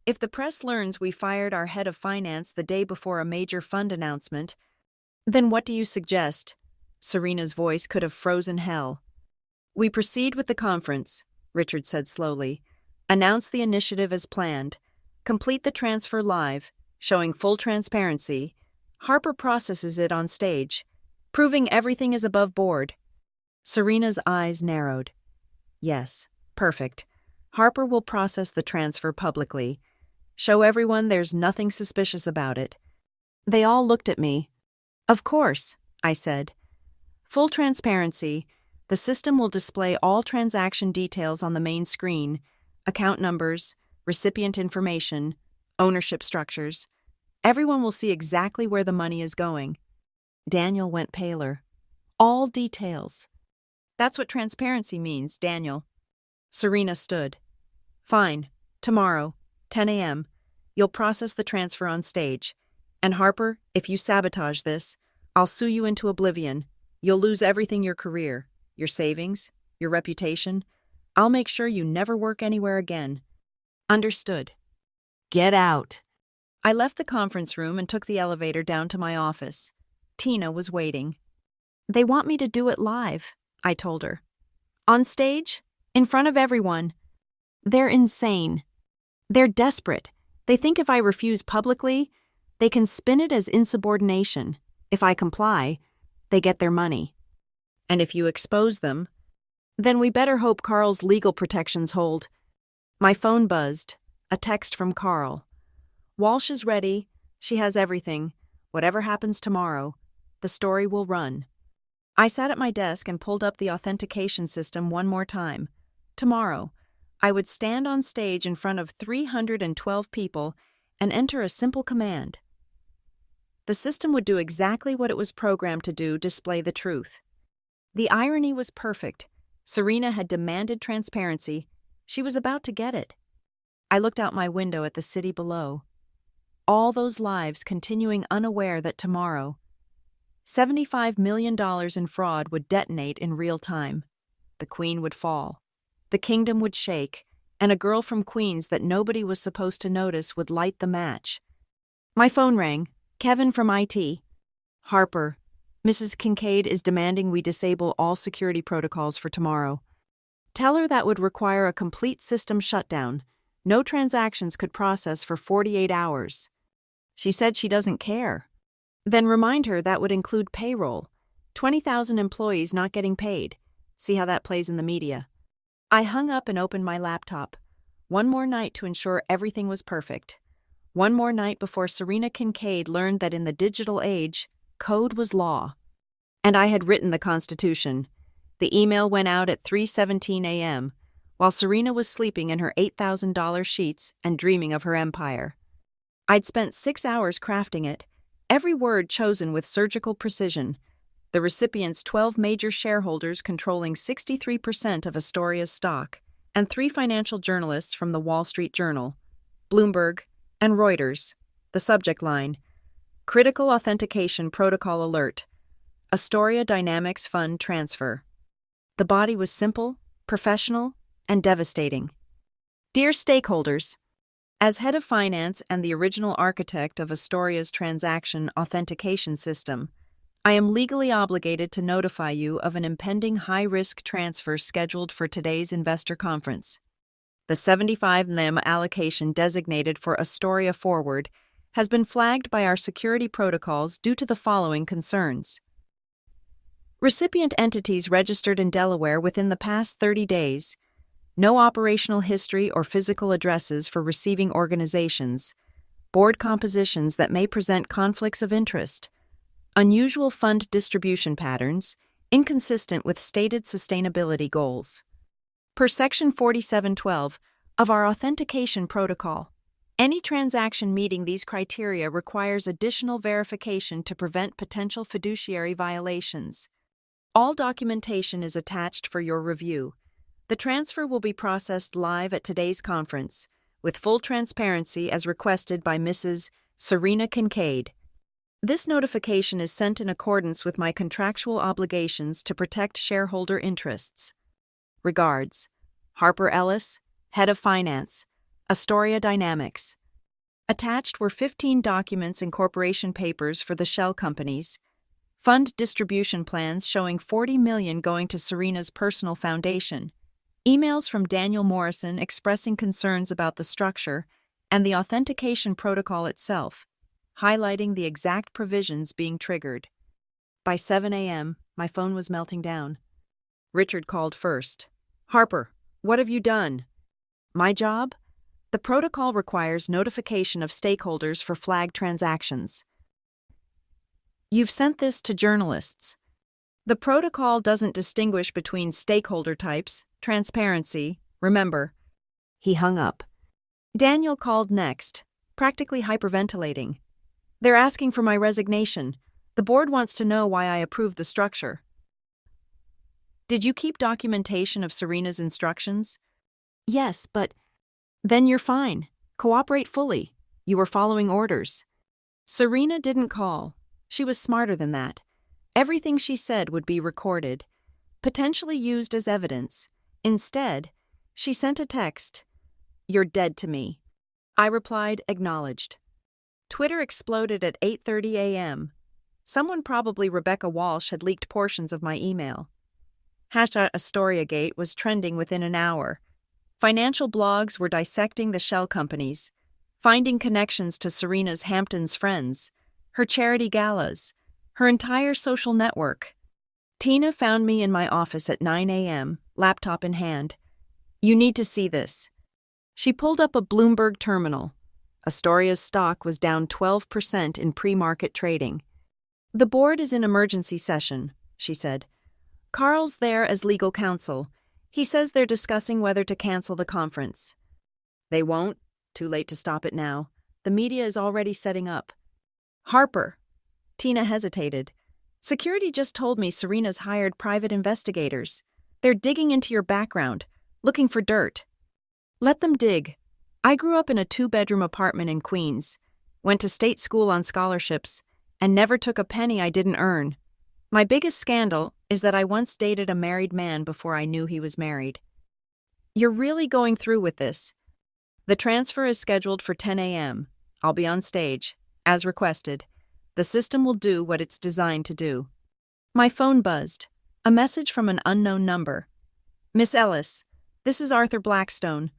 If the press learns we fired our head of finance the day before a major fund announcement, then what do you suggest? Serena's voice could have frozen hell. We proceed with the conference, Richard said slowly. Announce the initiative as planned. Complete the transfer live, showing full transparency. Harper processes it on stage, proving everything is above board. Serena's eyes narrowed. Yes, perfect. Harper will process the transfer publicly. Show everyone there's nothing suspicious about it. They all looked at me. Of course, I said. Full transparency. The system will display all transaction details on the main screen, account numbers, recipient information, ownership structures. Everyone will see exactly where the money is going. Daniel went paler. All details. That's what transparency means, Daniel. Serena stood. Fine. Tomorrow, 10 a.m., you'll process the transfer on stage. And Harper, if you sabotage this, I'll sue you into oblivion. You'll lose everything, your career, your savings, your reputation. I'll make sure you never work anywhere again. Understood. Get out. I left the conference room and took the elevator down to my office. Tina was waiting. They want me to do it live, I told her. On stage? In front of everyone. They're insane. They're desperate. They think if I refuse publicly, they can spin it as insubordination. If I comply, they get their money. And if you expose them, then we better hope Carl's legal protections hold. My phone buzzed. A text from Carl. Walsh is ready. She has everything. Whatever happens tomorrow, the story will run. I sat at my desk and pulled up the authentication system one more time. Tomorrow, I would stand on stage in front of 312 people and enter a simple command. The system would do exactly what it was programmed to do, display the truth. The irony was perfect. Serena had demanded transparency. She was about to get it. I looked out my window at the city below. All those lives continuing unaware that tomorrow, $75 million in fraud would detonate in real time. The Queen would fall. The kingdom would shake, and a girl from Queens that nobody was supposed to notice would light the match. My phone rang. Kevin from IT. Harper, Mrs. Kincaid is demanding we disable all security protocols for tomorrow. Tell her that would require a complete system shutdown. No transactions could process for 48 hours. She said she doesn't care. Then remind her that would include payroll. 20,000 employees not getting paid. See how that plays in the media. I hung up and opened my laptop. One more night to ensure everything was perfect. One more night before Serena Kincaid learned that in the digital age, code was law. And I had written the Constitution. The email went out at 3:17 a.m., while Serena was sleeping in her $8,000 sheets and dreaming of her empire. I'd spent 6 hours crafting it, every word chosen with surgical precision. The recipient's 12 major shareholders controlling 63% of Astoria's stock, and 3 financial journalists from the Wall Street Journal, Bloomberg, and Reuters. The subject line: Critical Authentication Protocol Alert. Astoria Dynamics Fund Transfer. The body was simple, professional, and devastating. Dear stakeholders, as head of finance and the original architect of Astoria's transaction authentication system, I am legally obligated to notify you of an impending high-risk transfer scheduled for today's investor conference. The 75 LIM allocation designated for Astoria Forward has been flagged by our security protocols due to the following concerns. Recipient entities registered in Delaware within the past 30 days, no operational history or physical addresses for receiving organizations, board compositions that may present conflicts of interest, unusual fund distribution patterns, inconsistent with stated sustainability goals. Per Section 4712 of our authentication protocol, any transaction meeting these criteria requires additional verification to prevent potential fiduciary violations. All documentation is attached for your review. The transfer will be processed live at today's conference, with full transparency as requested by Mrs. Serena Kincaid. This notification is sent in accordance with my contractual obligations to protect shareholder interests. Regards, Harper Ellis, Head of Finance, Astoria Dynamics. Attached were 15 documents and corporation papers for the shell companies, fund distribution plans showing $40 million going to Serena's personal foundation, emails from Daniel Morrison expressing concerns about the structure and the authentication protocol itself, highlighting the exact provisions being triggered. By 7 a.m., my phone was melting down. Richard called first. "Harper, what have you done?" "My job? The protocol requires notification of stakeholders for flagged transactions. You've sent this to journalists. The protocol doesn't distinguish between stakeholder types, transparency, remember." He hung up. Daniel called next, practically hyperventilating. "They're asking for my resignation. The board wants to know why I approved the structure." "Did you keep documentation of Serena's instructions?" "Yes, but..." "Then you're fine. Cooperate fully. You were following orders." Serena didn't call. She was smarter than that. Everything she said would be recorded, potentially used as evidence. Instead, she sent a text. "You're dead to me." I replied, acknowledged. Twitter exploded at 8:30 a.m. Someone, probably Rebecca Walsh, had leaked portions of my email. #AstoriaGate was trending within an hour. Financial blogs were dissecting the shell companies, finding connections to Serena's Hamptons friends, her charity galas, her entire social network. Tina found me in my office at 9 a.m., laptop in hand. "You need to see this." She pulled up a Bloomberg terminal. Astoria's stock was down 12% in pre-market trading. "The board is in emergency session," she said. "Carl's there as legal counsel. He says they're discussing whether to cancel the conference." "They won't. Too late to stop it now. The media is already setting up." "Harper." Tina hesitated. "Security just told me Serena's hired private investigators. They're digging into your background, looking for dirt." "Let them dig. I grew up in a 2-bedroom apartment in Queens, went to state school on scholarships, and never took a penny I didn't earn. My biggest scandal is that I once dated a married man before I knew he was married." "You're really going through with this?" "The transfer is scheduled for 10 a.m. I'll be on stage, as requested. The system will do what it's designed to do." My phone buzzed. A message from an unknown number. "Miss Ellis, this is Arthur Blackstone,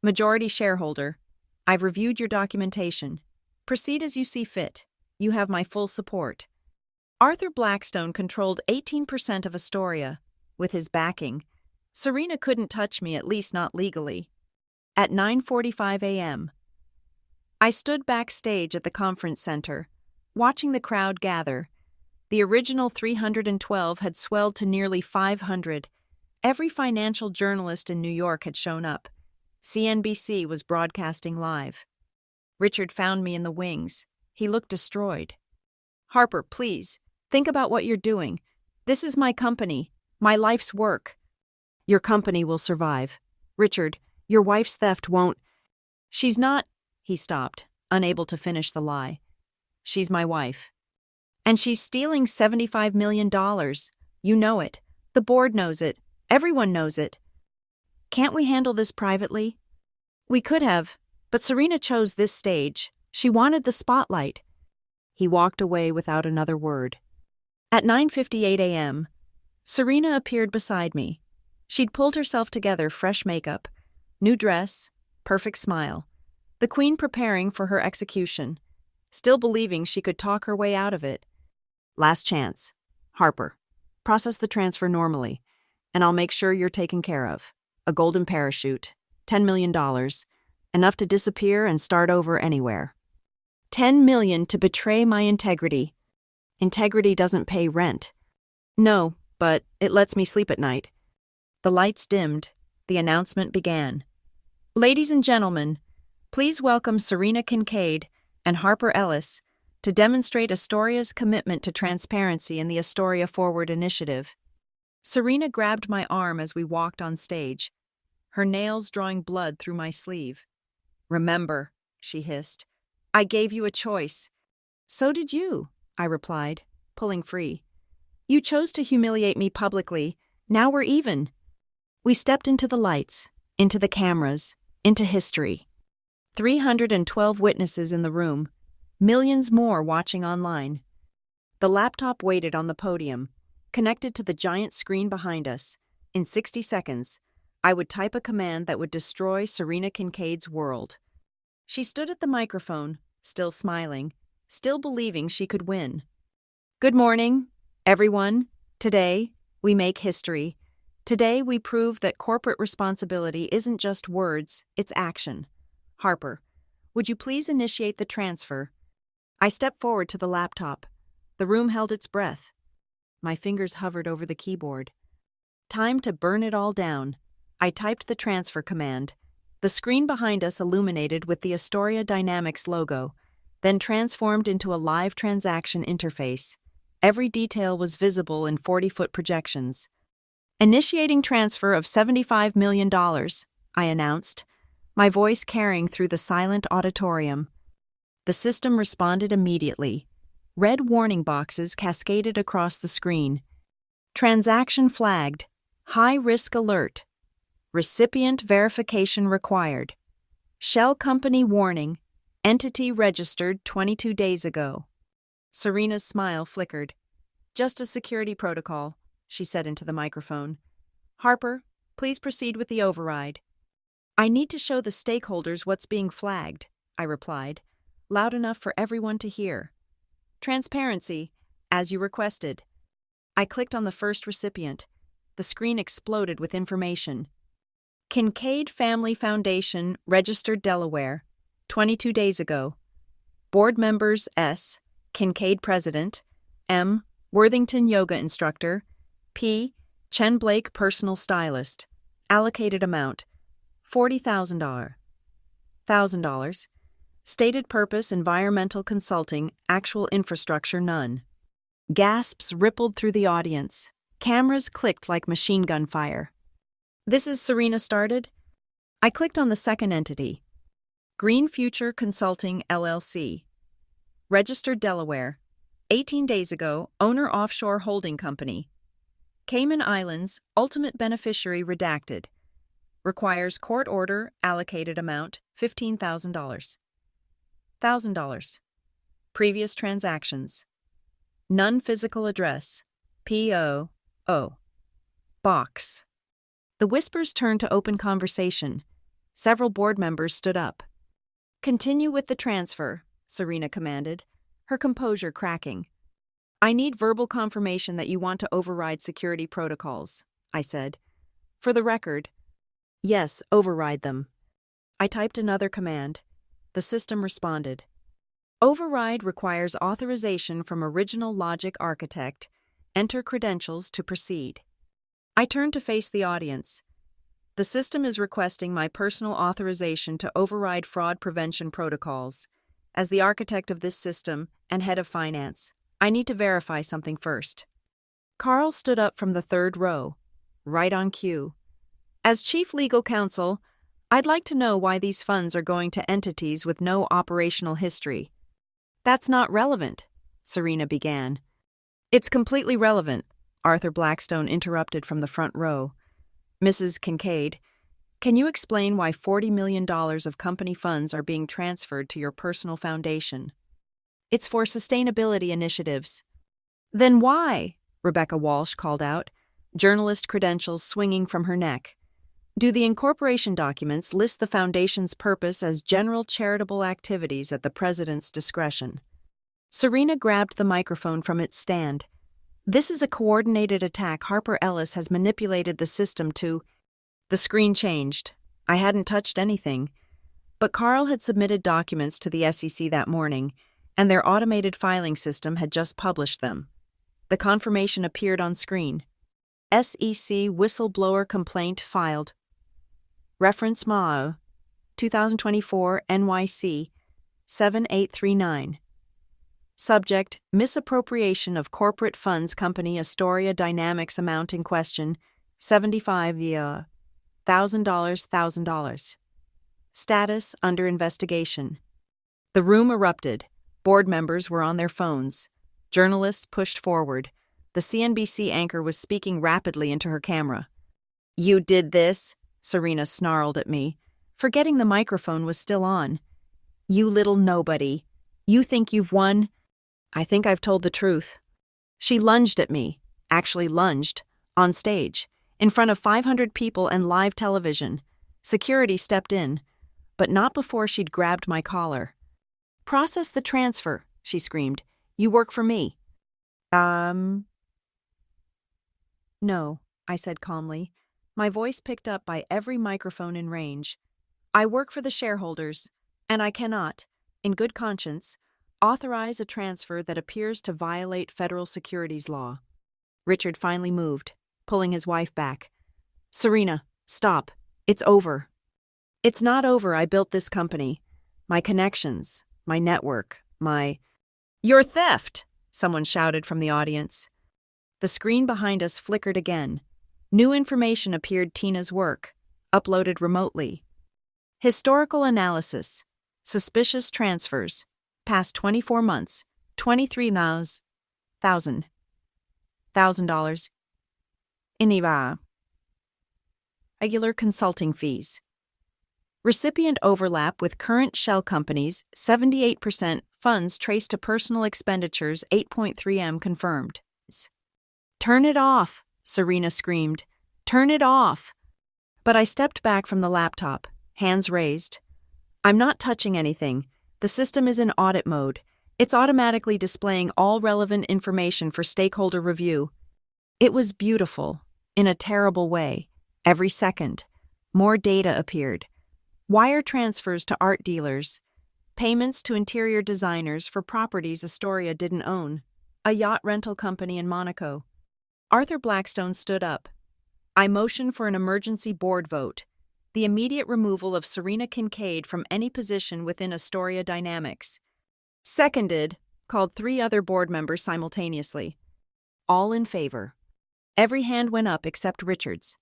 majority shareholder. I've reviewed your documentation. Proceed as you see fit. You have my full support." Arthur Blackstone controlled 18% of Astoria. With his backing, Serena couldn't touch me, at least not legally. At 9:45 a.m., I stood backstage at the conference center, watching the crowd gather. The original 312 had swelled to nearly 500. Every financial journalist in New York had shown up. CNBC was broadcasting live. Richard found me in the wings. He looked destroyed. "Harper, please, think about what you're doing. This is my company, my life's work." "Your company will survive. Richard, your wife's theft won't..." "She's not..." He stopped, unable to finish the lie. "She's my wife. And she's stealing $75 million. You know it. The board knows it. Everyone knows it. Can't we handle this privately?" "We could have, but Serena chose this stage. She wanted the spotlight." He walked away without another word. At 9:58 a.m., Serena appeared beside me. She'd pulled herself together, fresh makeup, new dress, perfect smile. The queen preparing for her execution, still believing she could talk her way out of it. "Last chance. Harper, process the transfer normally, and I'll make sure you're taken care of. A golden parachute, $10 million, enough to disappear and start over anywhere." $10 million to betray my integrity. Integrity doesn't pay rent. No, but it lets me sleep at night. The lights dimmed. The announcement began. "Ladies and gentlemen, please welcome Serena Kincaid and Harper Ellis to demonstrate Astoria's commitment to transparency in the Astoria Forward initiative." Serena grabbed my arm as we walked on stage, her nails drawing blood through my sleeve. "Remember," she hissed, "I gave you a choice." "So did you," I replied, pulling free. "You chose to humiliate me publicly. Now we're even." We stepped into the lights, into the cameras, into history. 312 witnesses in the room, millions more watching online. The laptop waited on the podium, connected to the giant screen behind us. In 60 seconds, I would type a command that would destroy Serena Kincaid's world. She stood at the microphone, still smiling, still believing she could win. "Good morning, everyone. Today, we make history. Today, we prove that corporate responsibility isn't just words, it's action. Harper, would you please initiate the transfer?" I stepped forward to the laptop. The room held its breath. My fingers hovered over the keyboard. Time to burn it all down. I typed the transfer command. The screen behind us illuminated with the Astoria Dynamics logo, then transformed into a live transaction interface. Every detail was visible in 40-foot projections. "Initiating transfer of $75 million, I announced, my voice carrying through the silent auditorium. The system responded immediately. Red warning boxes cascaded across the screen. "Transaction flagged. High risk alert. Recipient verification required. Shell company warning. Entity registered 22 days ago." Serena's smile flickered. "Just a security protocol," she said into the microphone. "Harper, please proceed with the override." "I need to show the stakeholders what's being flagged," I replied, loud enough for everyone to hear. "Transparency, as you requested." I clicked on the first recipient. The screen exploded with information. "Kincaid Family Foundation, registered Delaware, 22 days ago. Board members S. Kincaid President, M. Worthington Yoga Instructor, P. Chen Blake Personal Stylist. Allocated amount, $40,000. Stated purpose environmental consulting, actual infrastructure none." Gasps rippled through the audience. Cameras clicked like machine gun fire. "This is Serena started?" I clicked on the second entity. Green Future Consulting, LLC. Registered Delaware. 18 days ago, owner offshore holding company. Cayman Islands, ultimate beneficiary redacted. Requires court order, allocated amount, $15,000. $1,000. Previous transactions. None physical address. P.O. Box. The whispers turned to open conversation. Several board members stood up. "Continue with the transfer," Serena commanded, her composure cracking. "I need verbal confirmation that you want to override security protocols," I said. "For the record." "Yes, override them." I typed another command. The system responded. "Override requires authorization from original logic architect. Enter credentials to proceed." I turned to face the audience. "The system is requesting my personal authorization to override fraud prevention protocols. As the architect of this system and head of finance, I need to verify something first." Carl stood up from the third row, right on cue. "As chief legal counsel, I'd like to know why these funds are going to entities with no operational history." "That's not relevant," Serena began. "It's completely relevant," Arthur Blackstone interrupted from the front row. "Mrs. Kincaid, can you explain why $40 million of company funds are being transferred to your personal foundation?" "It's for sustainability initiatives." "Then why?" Rebecca Walsh called out, journalist credentials swinging from her neck. "Do the incorporation documents list the foundation's purpose as general charitable activities at the president's discretion?" Serena grabbed the microphone from its stand. "This is a coordinated attack. Harper Ellis has manipulated the system to—" The screen changed. I hadn't touched anything. But Carl had submitted documents to the SEC that morning, and their automated filing system had just published them. The confirmation appeared on screen. SEC whistleblower complaint filed. Reference MAO, 2024 NYC 7839. Subject: misappropriation of corporate funds. Company: Astoria Dynamics. Amount in question: $75,000. Status: under investigation. The room erupted. Board members were on their phones. Journalists pushed forward. The CNBC anchor was speaking rapidly into her camera. "You did this?" Serena snarled at me, forgetting the microphone was still on. "You little nobody. You think you've won?" "I think I've told the truth." She lunged at me, actually lunged, on stage, in front of 500 people and live television. Security stepped in, but not before she'd grabbed my collar. "Process the transfer," she screamed. "You work for me." No, I said calmly, my voice picked up by every microphone in range. "I work for the shareholders, and I cannot, in good conscience, authorize a transfer that appears to violate federal securities law." Richard finally moved, pulling his wife back. "Serena, stop. It's over." "It's not over. I built this company. My connections, my network, my—" "Your theft!" someone shouted from the audience. The screen behind us flickered again. New information appeared: Tina's work, uploaded remotely. Historical analysis. Suspicious transfers. Past 24 months. $23,000. INIVA. Regular consulting fees. Recipient overlap with current shell companies, 78%. Funds traced to personal expenditures, 8.3 M confirmed. "Turn it off," Serena screamed. "Turn it off." But I stepped back from the laptop, hands raised. "I'm not touching anything. The system is in audit mode. It's automatically displaying all relevant information for stakeholder review." It was beautiful, in a terrible way. Every second, more data appeared. Wire transfers to art dealers. Payments to interior designers for properties Astoria didn't own. A yacht rental company in Monaco. Arthur Blackstone stood up. "I motion for an emergency board vote. The immediate removal of Serena Kincaid from any position within Astoria Dynamics." "Seconded," called 3 other board members simultaneously. All in favor. Every hand went up except Richard's.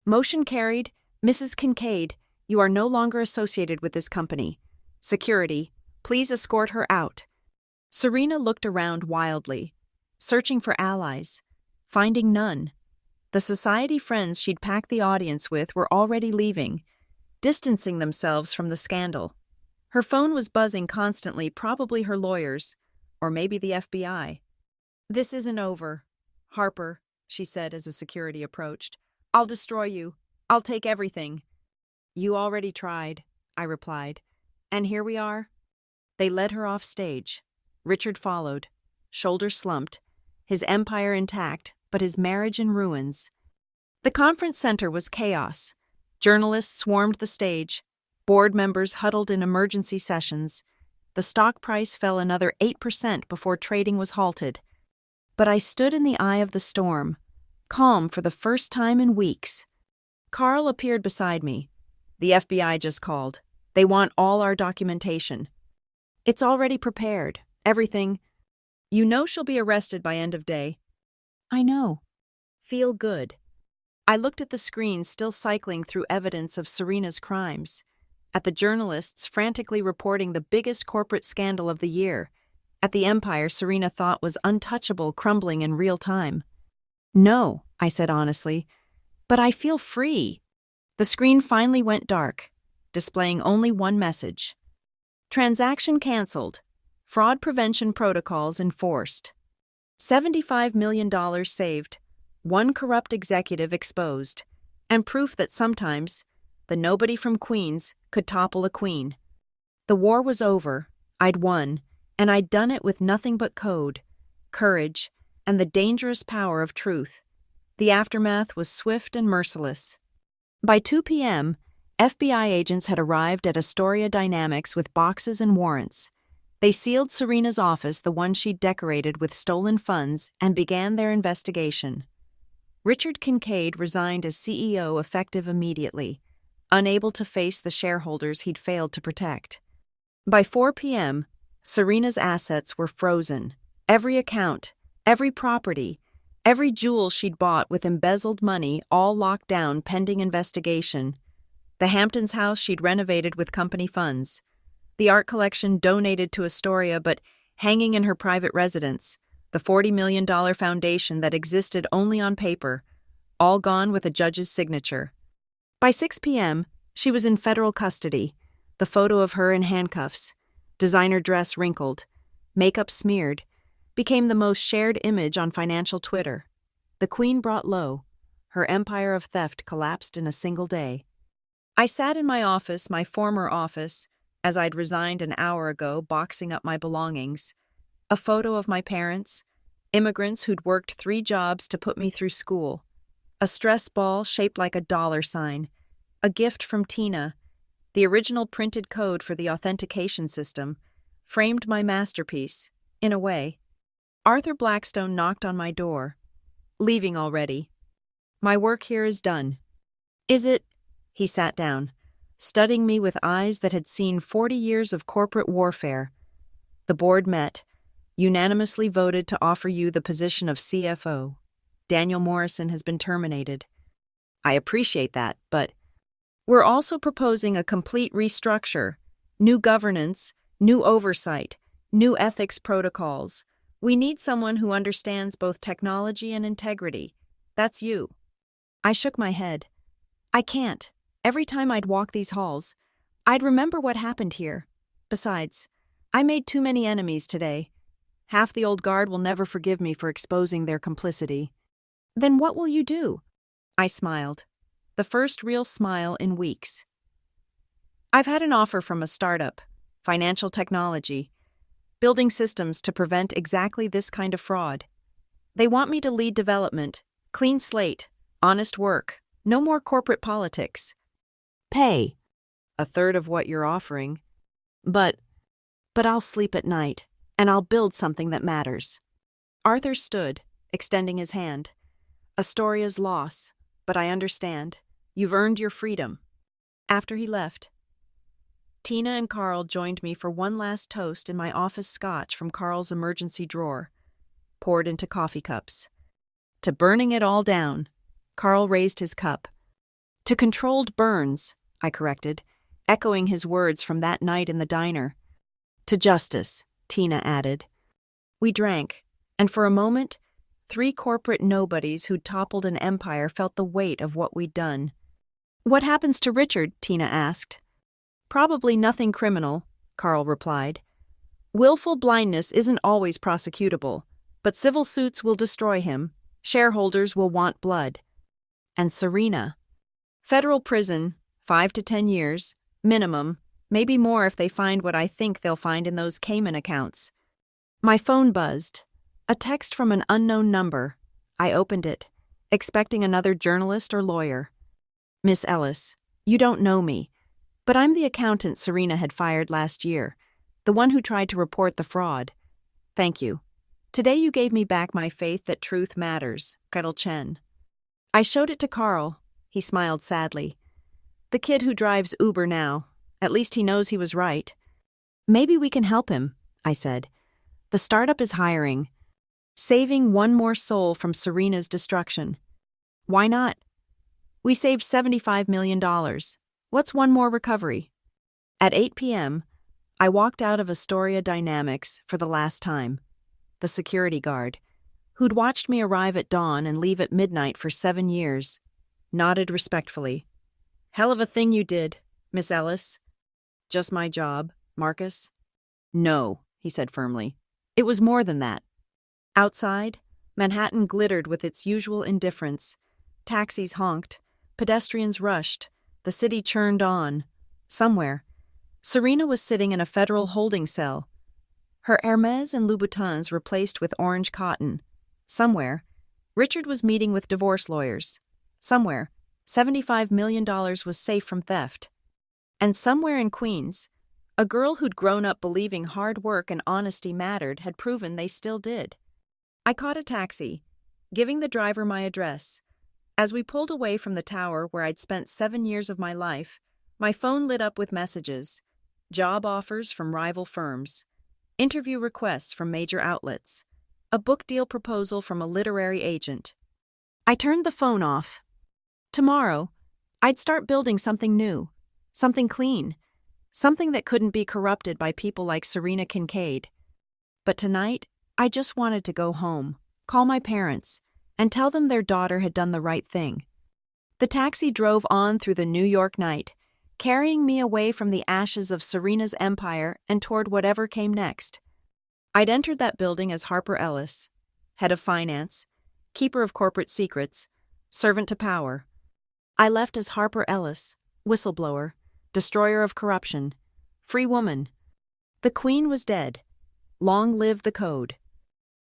"Motion carried. Mrs. Kincaid, you are no longer associated with this company. Security, please escort her out." Serena looked around wildly, searching for allies, finding none. The society friends she'd packed the audience with were already leaving, distancing themselves from the scandal. Her phone was buzzing constantly, probably her lawyers, or maybe the FBI. "This isn't over. Harper," she said as the security approached. "I'll destroy you. I'll take everything." "You already tried," I replied. "And here we are." They led her off stage. Richard followed, shoulders slumped, his empire intact, but his marriage in ruins. The conference center was chaos. Journalists swarmed the stage. Board members huddled in emergency sessions. The stock price fell another 8% before trading was halted. But I stood in the eye of the storm, calm for the first time in weeks. Carl appeared beside me. "The FBI just called. They want all our documentation." "It's already prepared. Everything." "You know she'll be arrested by end of day." "I know." "Feel good." I looked at the screen still cycling through evidence of Serena's crimes, at the journalists frantically reporting the biggest corporate scandal of the year, at the empire Serena thought was untouchable crumbling in real time. "No," I said honestly, "but I feel free." The screen finally went dark, displaying only one message. "Transaction canceled. Fraud prevention protocols enforced. $75 million saved. One corrupt executive exposed. And proof that sometimes the nobody from Queens could topple a queen." The war was over. I'd won, and I'd done it with nothing but code, courage, and the dangerous power of truth. The aftermath was swift and merciless. By 2 p.m., FBI agents had arrived at Astoria Dynamics with boxes and warrants. They sealed Serena's office, the one she'd decorated with stolen funds, and began their investigation. Richard Kincaid resigned as CEO effective immediately, unable to face the shareholders he'd failed to protect. By 4 p.m., Serena's assets were frozen. Every account, every property, every jewel she'd bought with embezzled money all locked down pending investigation. The Hamptons house she'd renovated with company funds. The art collection donated to Astoria but hanging in her private residence. The $40 million foundation that existed only on paper. All gone with a judge's signature. By 6 p.m., she was in federal custody. The photo of her in handcuffs, designer dress wrinkled, makeup smeared, became the most shared image on financial Twitter. The Queen brought low. Her empire of theft collapsed in a single day. I sat in my office, my former office, as I'd resigned an hour ago, boxing up my belongings. A photo of my parents, immigrants who'd worked 3 jobs to put me through school. A stress ball shaped like a $sign. A gift from Tina. The original printed code for the authentication system framed my masterpiece, in a way. Arthur Blackstone knocked on my door. Leaving already. My work here is done. Is it? He sat down, studying me with eyes that had seen 40 years of corporate warfare. The board met, unanimously voted to offer you the position of CFO. Daniel Morrison has been terminated. I appreciate that, but we're also proposing a complete restructure, new governance, new oversight, new ethics protocols. We need someone who understands both technology and integrity. That's you. I shook my head. I can't. Every time I'd walk these halls, I'd remember what happened here. Besides, I made too many enemies today. Half the old guard will never forgive me for exposing their complicity. Then what will you do? I smiled. The first real smile in weeks. I've had an offer from a startup, financial technology, building systems to prevent exactly this kind of fraud. They want me to lead development, clean slate, honest work, no more corporate politics. Pay. 1/3 of what you're offering. But I'll sleep at night, and I'll build something that matters. Arthur stood, extending his hand. Astoria's loss, but I understand. You've earned your freedom. After he left, Tina and Carl joined me for one last toast in my office scotch from Carl's emergency drawer, poured into coffee cups. To burning it all down, Carl raised his cup. To controlled burns, I corrected, echoing his words from that night in the diner. To justice, Tina added. We drank, and for a moment, 3 corporate nobodies who'd toppled an empire felt the weight of what we'd done. What happens to Richard? Tina asked. Probably nothing criminal, Carl replied. Willful blindness isn't always prosecutable, but civil suits will destroy him. Shareholders will want blood. And Serena. Federal prison, 5 to 10 years, minimum, maybe more if they find what I think they'll find in those Cayman accounts. My phone buzzed. A text from an unknown number. I opened it, expecting another journalist or lawyer. Miss Ellis, you don't know me, but I'm the accountant Serena had fired last year, the one who tried to report the fraud. Thank you. Today you gave me back my faith that truth matters, Gretel Chen. I showed it to Carl. He smiled sadly. The kid who drives Uber now. At least he knows he was right. Maybe we can help him, I said. The startup is hiring. Saving one more soul from Serena's destruction. Why not? We saved $75 million. What's one more recovery? At 8 p.m., I walked out of Astoria Dynamics for the last time. The security guard, who'd watched me arrive at dawn and leave at midnight for 7 years, nodded respectfully. Hell of a thing you did, Miss Ellis. Just my job, Marcus? No, he said firmly. It was more than that. Outside, Manhattan glittered with its usual indifference. Taxis honked, pedestrians rushed, the city churned on. Somewhere, Serena was sitting in a federal holding cell. Her Hermes and Louboutins replaced with orange cotton. Somewhere, Richard was meeting with divorce lawyers. Somewhere, $75 million was safe from theft. And somewhere in Queens, a girl who'd grown up believing hard work and honesty mattered had proven they still did. I caught a taxi, giving the driver my address. As we pulled away from the tower where I'd spent 7 years of my life, my phone lit up with messages, job offers from rival firms. interview requests from major outlets, a book deal proposal from a literary agent. I turned the phone off. Tomorrow, I'd start building something new, something clean, something that couldn't be corrupted by people like Serena Kincaid. But tonight, I just wanted to go home, call my parents, and tell them their daughter had done the right thing. The taxi drove on through the New York night, carrying me away from the ashes of Serena's empire and toward whatever came next. I'd entered that building as Harper Ellis, head of finance, keeper of corporate secrets, servant to power. I left as Harper Ellis, whistleblower, destroyer of corruption, free woman. The queen was dead. Long live the code.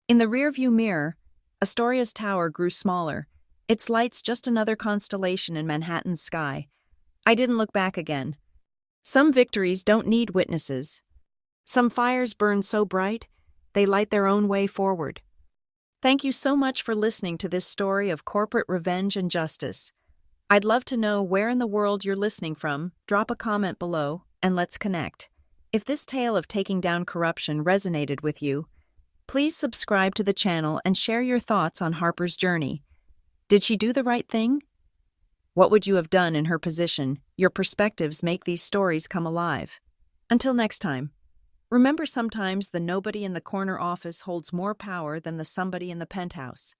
In the rearview mirror, Astoria's tower grew smaller, its lights just another constellation in Manhattan's sky. I didn't look back again. Some victories don't need witnesses. Some fires burn so bright, they light their own way forward. Thank you so much for listening to this story of corporate revenge and justice. I'd love to know where in the world you're listening from. Drop a comment below, and let's connect. If this tale of taking down corruption resonated with you, please subscribe to the channel and share your thoughts on Harper's journey. Did she do the right thing? What would you have done in her position? Your perspectives make these stories come alive. Until next time, remember sometimes the nobody in the corner office holds more power than the somebody in the penthouse.